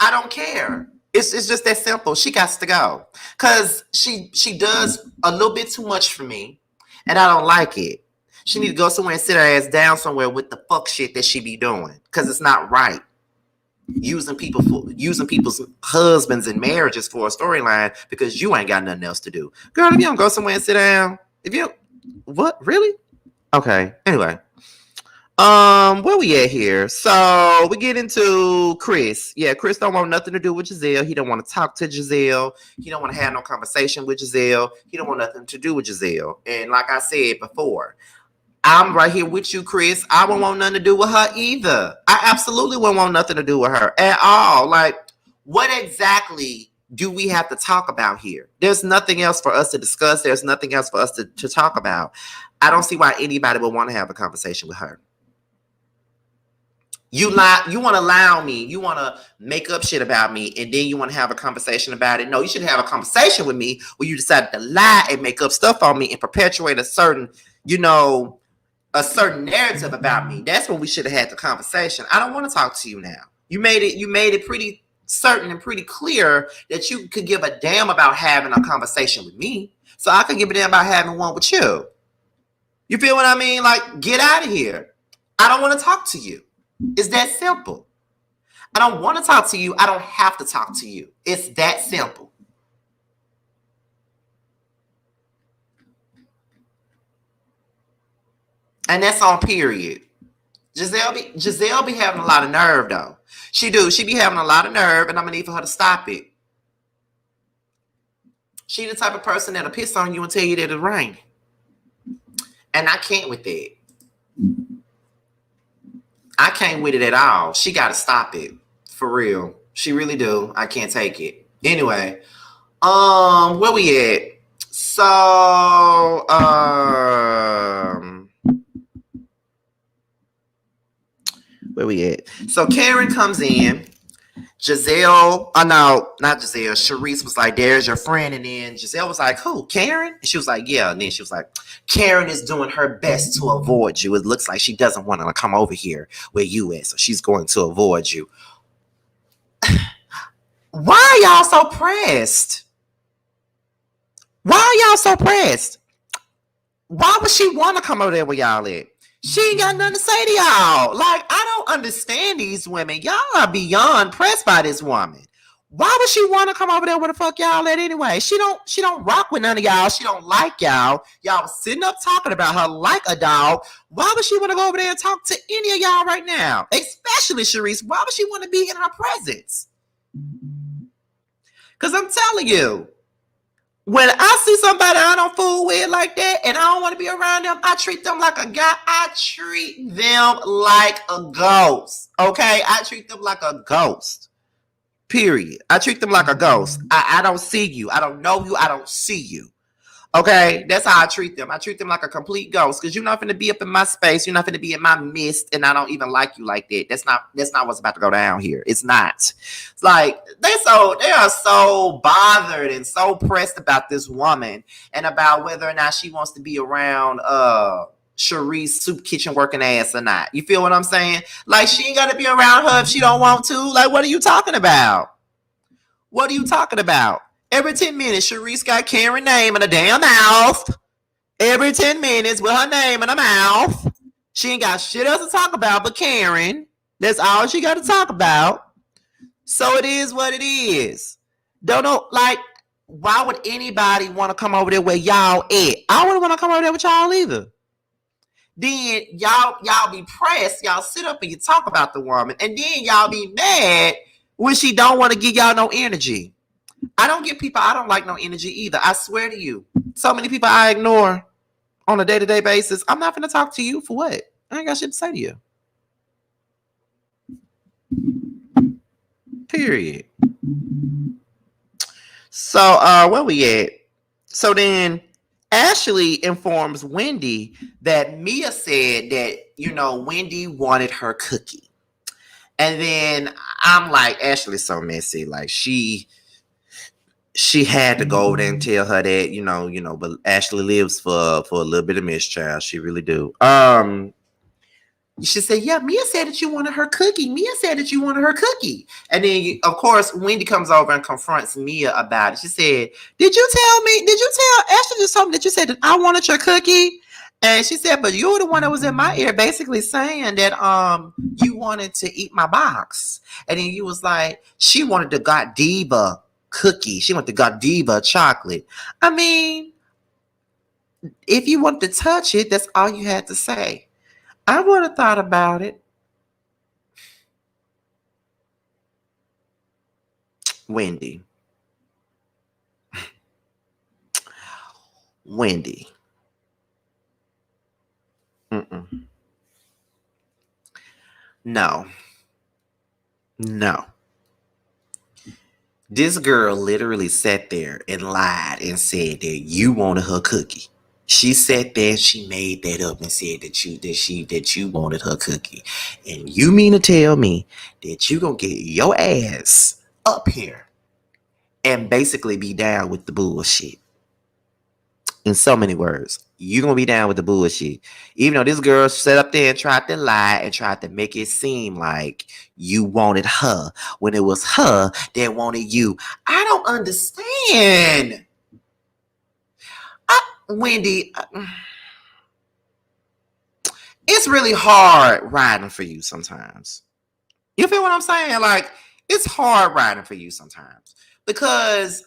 don't care. It's just that simple. She got to go. Cause she does a little bit too much for me. And I don't like it. She need to go somewhere and sit her ass down somewhere with the fuck shit that she be doing. Cause it's not right. Using people's husbands and marriages for a storyline because you ain't got nothing else to do. Girl, if you don't go somewhere and sit down, what? Really? Okay. Anyway. Where we at here? So we get into Chris. Yeah, Chris don't want nothing to do with Gizelle. He don't want to talk to Gizelle. He don't want to have no conversation with Gizelle. He don't want nothing to do with Gizelle. And like I said before, I'm right here with you, Chris. I won't want nothing to do with her either. I absolutely won't want nothing to do with her at all. Like, what exactly do we have to talk about here? There's nothing else for us to discuss. There's nothing else for us to talk about. I don't see why anybody would want to have a conversation with her. You want to allow me. You want to make up shit about me, and then you want to have a conversation about it. No, you should have a conversation with me where you decided to lie and make up stuff on me and perpetuate a certain narrative about me. That's when we should have had the conversation. I don't want to talk to you now. You made it pretty certain and pretty clear that you could give a damn about having a conversation with me. So I could give a damn about having one with you. You feel what I mean? Like, get out of here. I don't want to talk to you. It's that simple. I don't want to talk to you. I don't have to talk to you. It's that simple. And that's on period. Gizelle be having a lot of nerve though. She do. She be having a lot of nerve, and I'm gonna need for her to stop it. She the type of person that'll piss on you and tell you that it's raining. And I can't with that. I can't with it at all. She gotta stop it. For real. She really do. I can't take it. Anyway. Where we at? So where we at? So Karen comes in. Gizelle, no, not Gizelle. Sharice was like, there's your friend. And then Gizelle was like, who? Karen? And she was like, yeah. And then she was like, Karen is doing her best to avoid you. It looks like she doesn't want to come over here where you at. So she's going to avoid you. Why are y'all so pressed? Why are y'all so pressed? Why would she want to come over there where y'all at? She ain't got nothing to say to y'all. Like, I don't understand these women. Y'all are beyond pressed by this woman. Why would she want to come over there where the fuck y'all at anyway? She don't rock with none of y'all. She don't like y'all. Y'all was sitting up talking about her like a dog. Why would she want to go over there and talk to any of y'all right now? Especially Sharice. Why would she want to be in her presence? Because I'm telling you, when I see somebody I don't fool with like that and I don't want to be around them, I treat them like a guy. I treat them like a ghost. Okay? I treat them like a ghost. Period. I treat them like a ghost. I don't see you. I don't know you. I don't see you. Okay? That's how I treat them. I treat them like a complete ghost because you're not going to be up in my space. You're not going to be in my midst, and I don't even like you like that. That's not what's about to go down here. It's not. It's like they are so bothered and so pressed about this woman and about whether or not she wants to be around Sharice soup kitchen working ass or not. You feel what I'm saying? Like, she ain't got to be around her if she don't want to. Like, what are you talking about? What are you talking about? Every 10 minutes, Sharice got Karen's name in a damn mouth. Every 10 minutes with her name in her mouth. She ain't got shit else to talk about but Karen. That's all she got to talk about. So it is what it is. Don't know, like, why would anybody want to come over there where y'all at? I wouldn't want to come over there with y'all either. Then y'all be pressed. Y'all sit up and you talk about the woman. And then y'all be mad when she don't want to give y'all no energy. I don't give people, I don't like no energy either. I swear to you. So many people I ignore on a day-to-day basis. I'm not going to talk to you for what? I ain't got shit to say to you. Period. So, where we at? So then Ashley informs Wendy that Mia said that, Wendy wanted her cookie. And then I'm like, Ashley's so messy. Like she had to go over there and tell her that, but Ashley lives for a little bit of mischance. She really do. She said, yeah, Mia said that you wanted her cookie. Mia said that you wanted her cookie. And then, of course, Wendy comes over and confronts Mia about it. She said, did you tell Ashley just told me that you said that I wanted your cookie? And she said, but you were the one that was in my ear basically saying that you wanted to eat my box. And then you was like, she wanted the Godiva cookie. She wanted the Godiva chocolate. I mean, if you wanted to touch it, that's all you had to say. I would have thought about it. Wendy. Wendy. Mm-mm. No. No. This girl literally sat there and lied and said that you wanted her cookie. She sat there and she made that up and said that you wanted her cookie. And you mean to tell me that you gonna get your ass up here and basically be down with the bullshit? In so many words, you gonna be down with the bullshit. Even though this girl sat up there and tried to lie and tried to make it seem like you wanted her when it was her that wanted you. I don't understand. Wendy, it's really hard riding for you sometimes. You feel what I'm saying? Like, it's hard riding for you sometimes. Because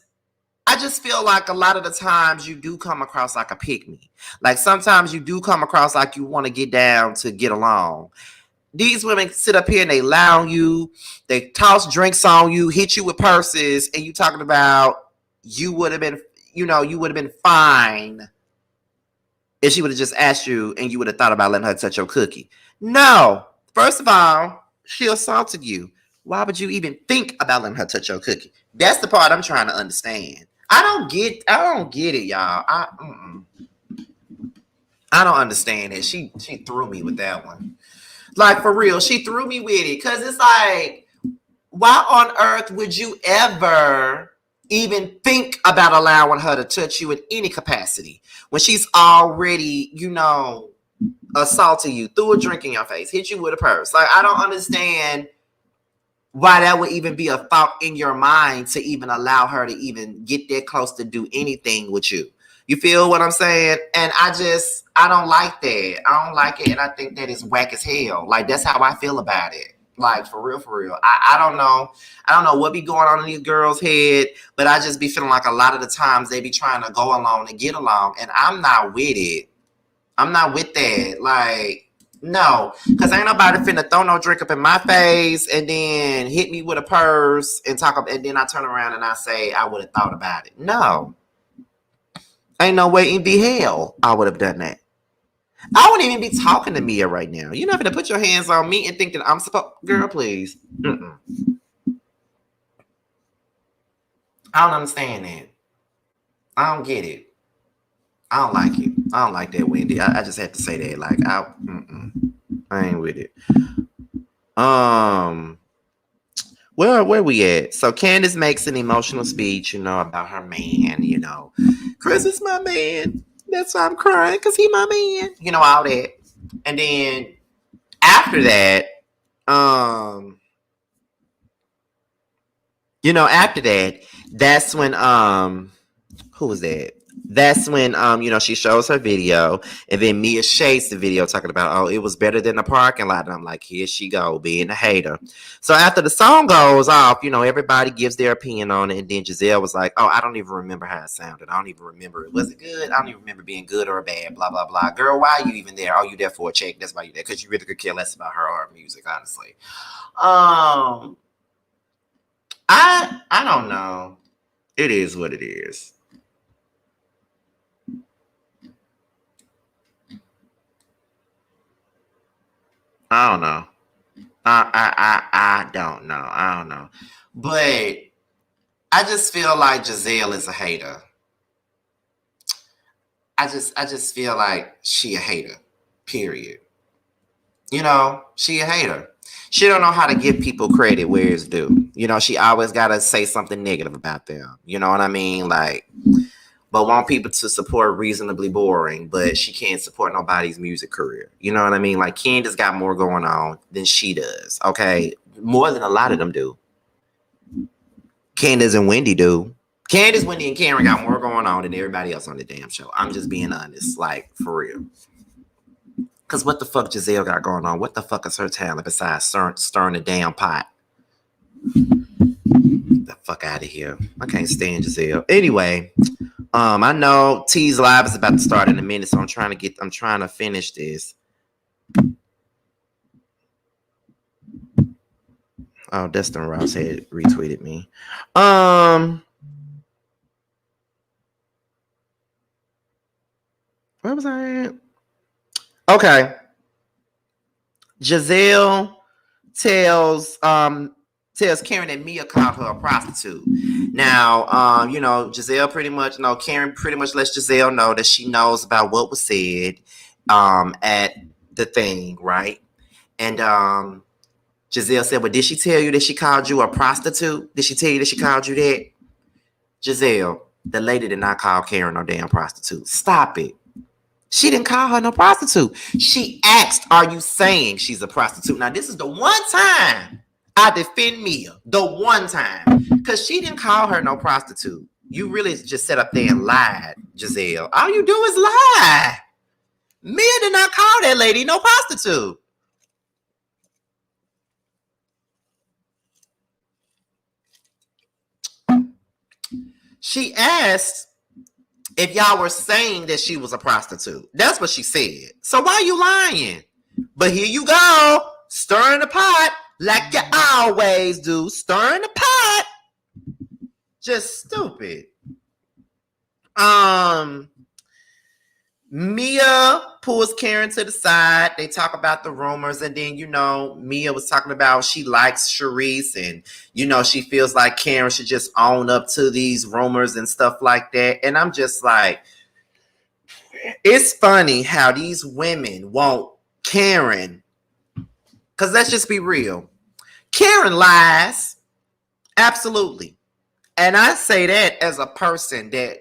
I just feel like a lot of the times you do come across like a pick-me. Like sometimes you do come across like you want to get down to get along. These women sit up here and they lie on you. They toss drinks on you, hit you with purses, and you talking about you would have been, you would have been fine if she would have just asked you and you would have thought about letting her touch your cookie. No. First of all, she assaulted you. Why would you even think about letting her touch your cookie? That's the part I'm trying to understand. I don't get it, y'all. I don't understand it. She threw me with that one. Like, for real, she threw me with it. Because it's like, why on earth would you ever even think about allowing her to touch you in any capacity when she's already, assaulted you, threw a drink in your face, hit you with a purse? Like, I don't understand why that would even be a thought in your mind to even allow her to even get that close to do anything with you. You feel what I'm saying? And I don't like that. I don't like it. And I think that is whack as hell. Like, that's how I feel about it. Like, for real, for real. I don't know. I don't know what be going on in these girls' head, but I just be feeling like a lot of the times they be trying to go along and get along. And I'm not with it. I'm not with that. Like, no, because ain't nobody finna throw no drink up in my face and then hit me with a purse and talk up, and then I turn around and I say I would have thought about it. No, ain't no way in the hell I would have done that. I wouldn't even be talking to Mia right now. You're not gonna put your hands on me and think that I'm supposed. Girl, please. Mm-mm. I don't understand that. I don't get it. I don't like it. I don't like that, Wendy. I just have to say that. Like, I ain't with it. Where we at? So Candace makes an emotional speech, about her man, Chris is my man. That's why I'm crying, because he my man. All that. And then after that, that's when who was that? That's when she shows her video, and then Mia shades the video talking about, oh, it was better than the parking lot. And I'm like, here she go, being a hater. So after the song goes off, everybody gives their opinion on it, and then Gizelle was like, oh, I don't even remember how it sounded. I don't even remember it. Was it good? I don't even remember being good or bad, blah, blah, blah. Girl, why are you even there? Oh, you there for a check? That's why you there, because you really could care less about her or her music, honestly. I don't know. It is what it is. I don't know. I don't know. I don't know. But I just feel like Gizelle is a hater. I just feel like she a hater. Period. You know, she a hater. She don't know how to give people credit where it's due. You know, she always gotta say something negative about them. You know what I mean? Like, but want people to support reasonably boring, but she can't support nobody's music career. You know what I mean? Like, Candace got more going on than she does. Okay, more than a lot of them do. Candace and Wendy do. Candace, Wendy, and Karen got more going on than everybody else on the damn show. I'm just being honest, like, for real. Because what the fuck Gizelle got going on? What the fuck is her talent besides stirring the damn pot? Get the fuck out of here. I can't stand Gizelle. Anyway, I know T's live is about to start in a minute, so I'm trying to finish this. Oh, Destin Ross had retweeted me. Where was I at? Okay. Gizelle tells Karen that Mia called her a prostitute. Now, you know, Gizelle Karen pretty much lets Gizelle know that she knows about what was said at the thing, right? And Gizelle said, well, did she tell you that she called you a prostitute? Did she tell you that she called you that? Gizelle, the lady did not call Karen no damn prostitute. Stop it. She didn't call her no prostitute. She asked, are you saying she's a prostitute? Now, this is the one time I defend Mia. The one time. Because she didn't call her no prostitute. You really just sat up there and lied, Gizelle. All you do is lie. Mia did not call that lady no prostitute. She asked if y'all were saying that she was a prostitute. That's what she said. So why are you lying? But here you go, stirring the pot like you always do. Stirring the pot. Just stupid. Mia pulls Karen to the side. They talk about the rumors, and then, you know, Mia was talking about she likes Sharice, and, you know, she feels like Karen should just own up to these rumors and stuff like that. And I'm just like, it's funny how these women want Karen, because let's just be real. Karen lies. Absolutely. And I say that as a person that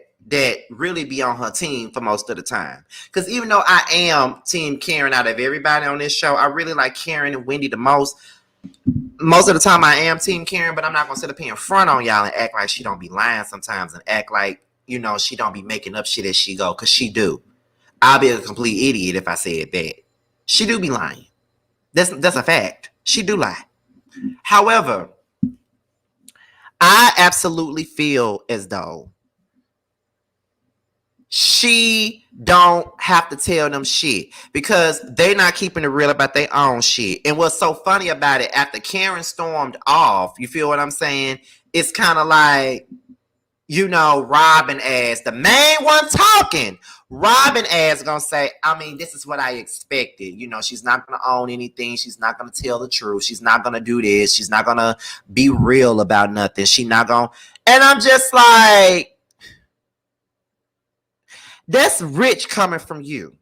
really be on her team for most of the time. Because even though I am team Karen out of everybody on this show, I really like Karen and Wendy the most. Most of the time I am team Karen, but I'm not going to sit up here in front on y'all and act like she don't be lying sometimes and act like, you know, she don't be making up shit as she go, because she do. I'll be a complete idiot if I said that. She do be lying. That's a fact. She do lie. However, I absolutely feel as though she don't have to tell them shit, because they not keeping it real about their own shit. And what's so funny about it, after Karen stormed off, you feel what I'm saying? It's kind of like, you know, Robin ass, the main one talking. Robin ass gonna say, I mean, this is what I expected. You know, she's not gonna own anything. She's not gonna tell the truth. She's not gonna do this. She's not gonna be real about nothing. She not gonna. And I'm just like, that's rich coming from you,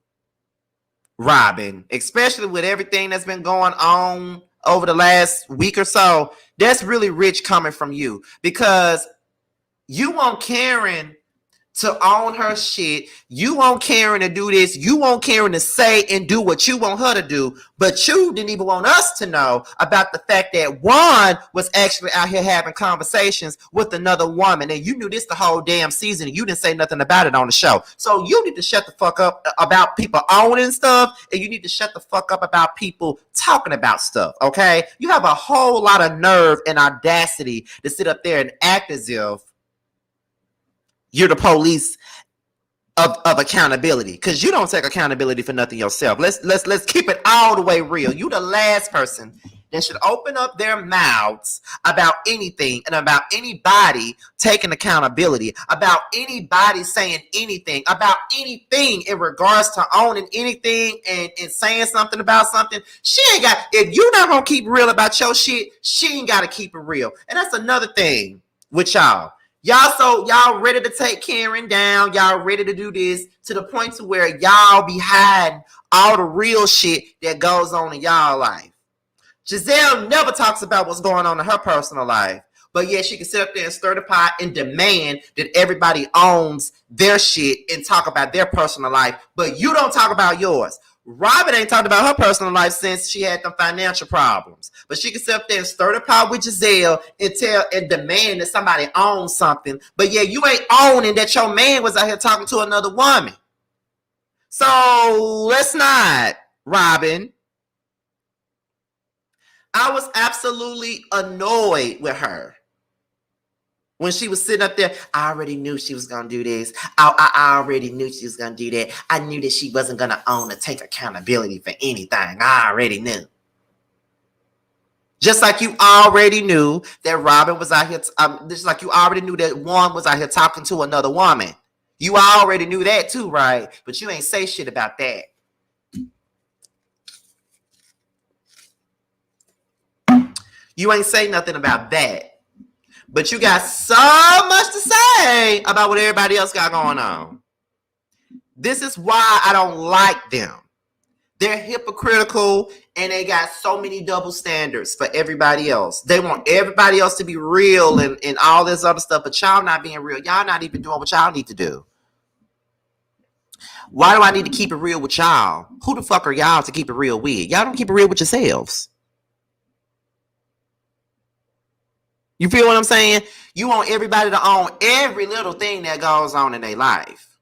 Robin, especially with everything that's been going on over the last week or so. That's really rich coming from you, because you want Karen to own her shit. You want Karen to do this. You want Karen to say and do what you want her to do. But you didn't even want us to know about the fact that Juan was actually out here having conversations with another woman. And you knew this the whole damn season, and you didn't say nothing about it on the show. So you need to shut the fuck up about people owning stuff, and you need to shut the fuck up about people talking about stuff, okay? You have a whole lot of nerve and audacity to sit up there and act as if you're the police of accountability, because you don't take accountability for nothing yourself. Let's keep it all the way real. You the last person that should open up their mouths about anything and about anybody taking accountability, about anybody saying anything, about anything in regards to owning anything and saying something about something. She ain't got, if you not gonna keep real about your shit, she ain't gotta keep it real. And that's another thing with y'all. Y'all ready to take Karen down. Y'all ready to do this to the point to where y'all be hiding all the real shit that goes on in y'all life. Gizelle never talks about what's going on in her personal life. But yeah, she can sit up there and stir the pot and demand that everybody owns their shit and talk about their personal life. But you don't talk about yours. Robin ain't talked about her personal life since she had them financial problems. But she can sit up there and stir the pot with Gizelle and tell and demand that somebody owns something. But yeah, you ain't owning that your man was out here talking to another woman. So let's not, Robin. I was absolutely annoyed with her. When she was sitting up there, I already knew she was going to do this. I already knew she was going to do that. I knew that she wasn't going to own or take accountability for anything. I already knew. Just like you already knew that Robin was out here, just like you already knew that Juan was out here talking to another woman. You already knew that too, right? But you ain't say shit about that. You ain't say nothing about that. But you got so much to say about what everybody else got going on. This is why I don't like them. They're hypocritical and they got so many double standards for everybody else. They want everybody else to be real and all this other stuff, but y'all not being real. Y'all not even doing what y'all need to do. Why do I need to keep it real with y'all? Who the fuck are y'all to keep it real with? Y'all don't keep it real with yourselves. You feel what I'm saying? You want everybody to own every little thing that goes on in their life.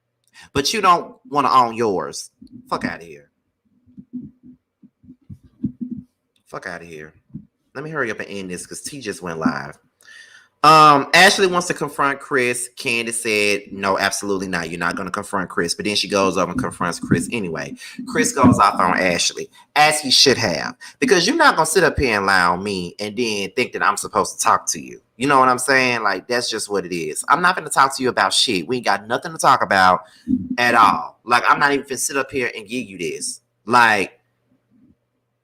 But you don't want to own yours. Fuck out of here. Fuck out of here. Let me hurry up and end this because T just went live. Ashley wants to confront Chris. Candace said, no, absolutely not. You're not going to confront Chris. But then she goes over and confronts Chris anyway. Chris goes off on Ashley, as he should have. Because you're not going to sit up here and lie on me and then think that I'm supposed to talk to you. You know what I'm saying? Like, that's just what it is. I'm not going to talk to you about shit. We ain't got nothing to talk about at all. Like, I'm not even going to sit up here and give you this. Like,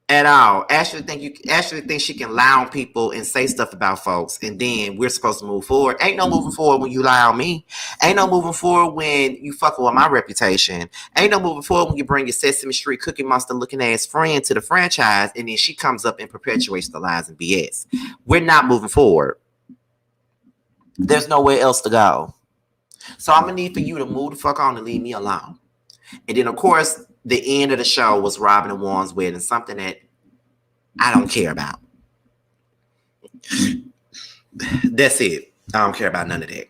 at all. Ashley thinks she can lie on people and say stuff about folks, and then we're supposed to move forward. Ain't no moving forward when you lie on me. Ain't no moving forward when you fuck with my reputation. Ain't no moving forward when you bring your Sesame Street Cookie Monster looking ass friend to the franchise, and then she comes up and perpetuates the lies and BS. We're not moving forward. There's nowhere else to go. So I'm gonna need for you to move the fuck on and leave me alone. And then, of course, the end of the show was Robin and Juan's wedding, something that I don't care about. That's it. I don't care about none of that.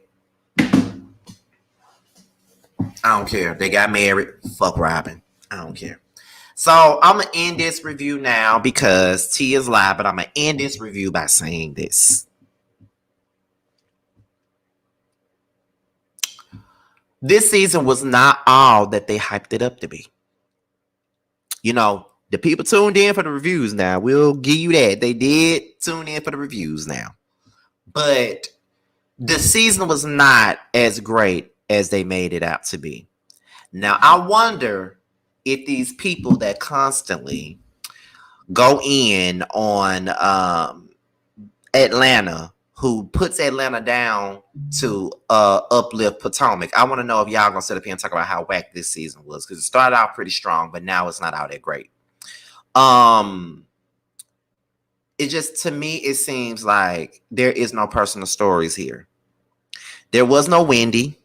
I don't care. They got married. Fuck Robin. I don't care. So I'm going to end this review now because T is live, but I'm going to end this review by saying this. This season was not all that they hyped it up to be. You know, the people tuned in for the reviews now. We'll give you that. They did tune in for the reviews now. But the season was not as great as they made it out to be. Now, I wonder if these people that constantly go in on Atlanta, who puts Atlanta down to uplift Potomac. I want to know if y'all gonna sit up here and talk about how whack this season was, because it started out pretty strong, but now it's not all that great. It just, to me, it seems like there is no personal stories here. There was no Wendy,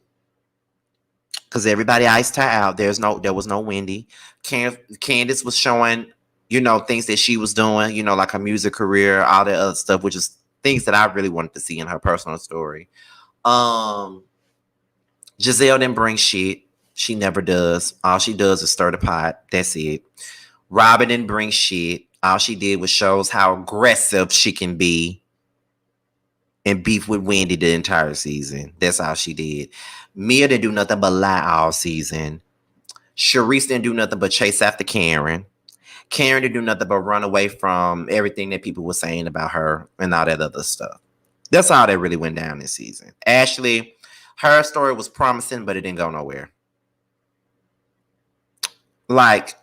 because everybody iced her out. There was no Wendy. Candace was showing, things that she was doing, like her music career, all that other stuff, which is things that I really wanted to see in her personal story. Gizelle didn't bring shit. She never does. All she does is stir the pot. That's it. Robin didn't bring shit. All she did was shows how aggressive she can be and beef with Wendy the entire season. That's all she did. Mia didn't do nothing but lie all season. Sharice didn't do nothing but chase after Karen. Karen didn't do nothing but run away from everything that people were saying about her and all that other stuff. That's all that really went down this season. Ashley, her story was promising, but it didn't go nowhere. Like,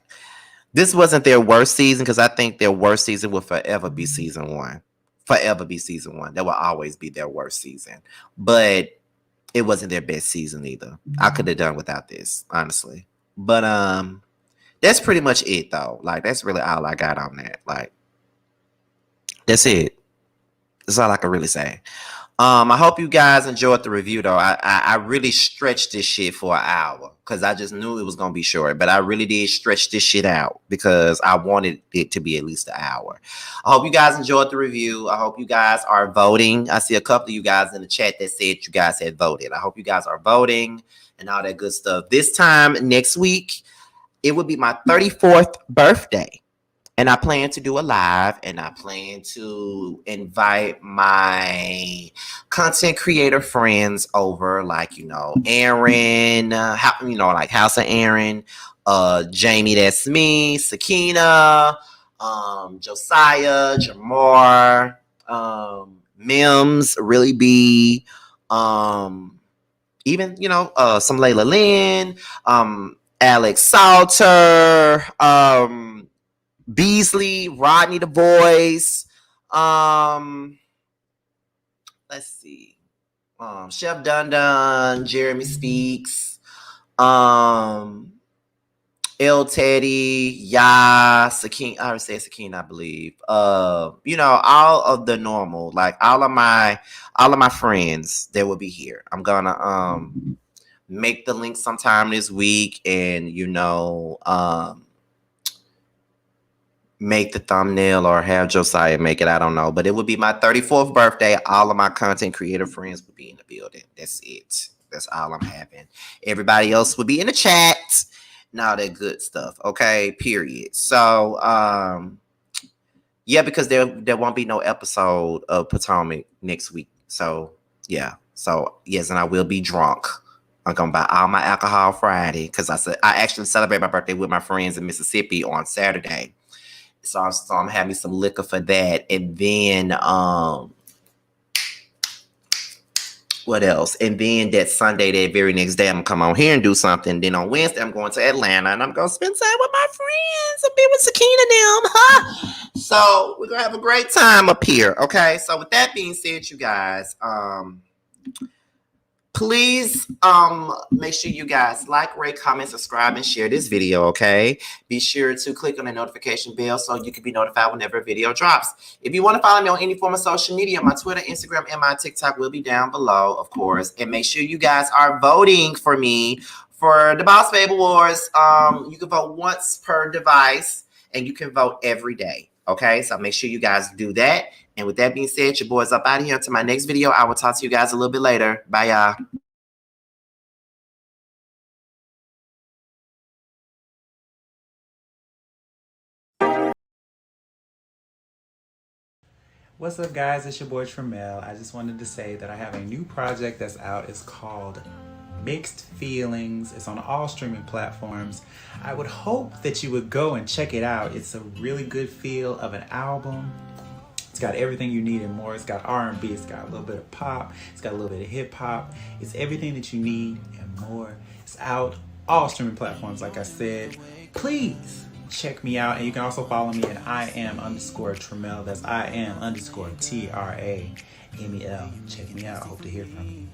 this wasn't their worst season, because I think their worst season will forever be season one. Forever be season one. That will always be their worst season. But it wasn't their best season either. I could have done without this, honestly. But that's pretty much it though. Like that's really all I got on that. Like that's it. That's all I can really say. I hope you guys enjoyed the review though. I really stretched this shit for an hour because I just knew it was gonna be short, but I really did stretch this shit out because I wanted it to be at least an hour. I hope you guys enjoyed the review. I hope you guys are voting. I see a couple of you guys in the chat that said you guys had voted. I hope you guys are voting and all that good stuff. This time next week, it would be my 34th birthday. And I plan to do a live, and I plan to invite my content creator friends over, like, Aaron, like House of Aaron, Jamie, that's me, Sakina, Josiah, Jamar, Mims, Really B, even, some Layla Lynn, Alex Salter, Beasley, Rodney the Voice, let's see, Chef Dundon, Jeremy Speaks, El Teddy, Ya, Sakine, I already said Sakine, I believe. All of the normal, like all of my friends that will be here. I'm gonna make the link sometime this week and make the thumbnail or have Josiah make it. I don't know. But it would be my 34th birthday. All of my content creator friends would be in the building. That's it. That's all I'm having. Everybody else would be in the chat and all that good stuff. Okay, period. So, yeah, because there won't be no episode of Potomac next week. So, yeah. So, yes, and I will be drunk. I'm going to buy all my alcohol Friday because I actually celebrate my birthday with my friends in Mississippi on Saturday. So I'm having some liquor for that. And then, what else? And then that Sunday, that very next day, I'm going to come on here and do something. Then on Wednesday, I'm going to Atlanta and I'm going to spend time with my friends. I'll be with Sakina and them. Huh? So we're going to have a great time up here. Okay. So with that being said, you guys, please make sure you guys like, rate, comment, subscribe, and share this video, okay? Be sure to click on the notification bell so you can be notified whenever a video drops. If you want to follow me on any form of social media, my Twitter, Instagram, and my TikTok will be down below, of course. And make sure you guys are voting for me for the Boss Babe Awards. You can vote once per device, and you can vote every day, okay? So make sure you guys do that. And with that being said, your boy's up out of here. Until my next video, I will talk to you guys a little bit later. Bye, y'all. What's up, guys? It's your boy Tremel. I just wanted to say that I have a new project that's out. It's called Mixed Feelings. It's on all streaming platforms. I would hope that you would go and check it out. It's a really good feel of an album. It's got everything you need and more. It's got R&B, it's got a little bit of pop, it's got a little bit of hip hop. It's everything that you need and more. It's out all streaming platforms, like I said. Please check me out. And you can also follow me at IAM_Tremel. That's IAM_TRAMEL. Check me out. I hope to hear from you.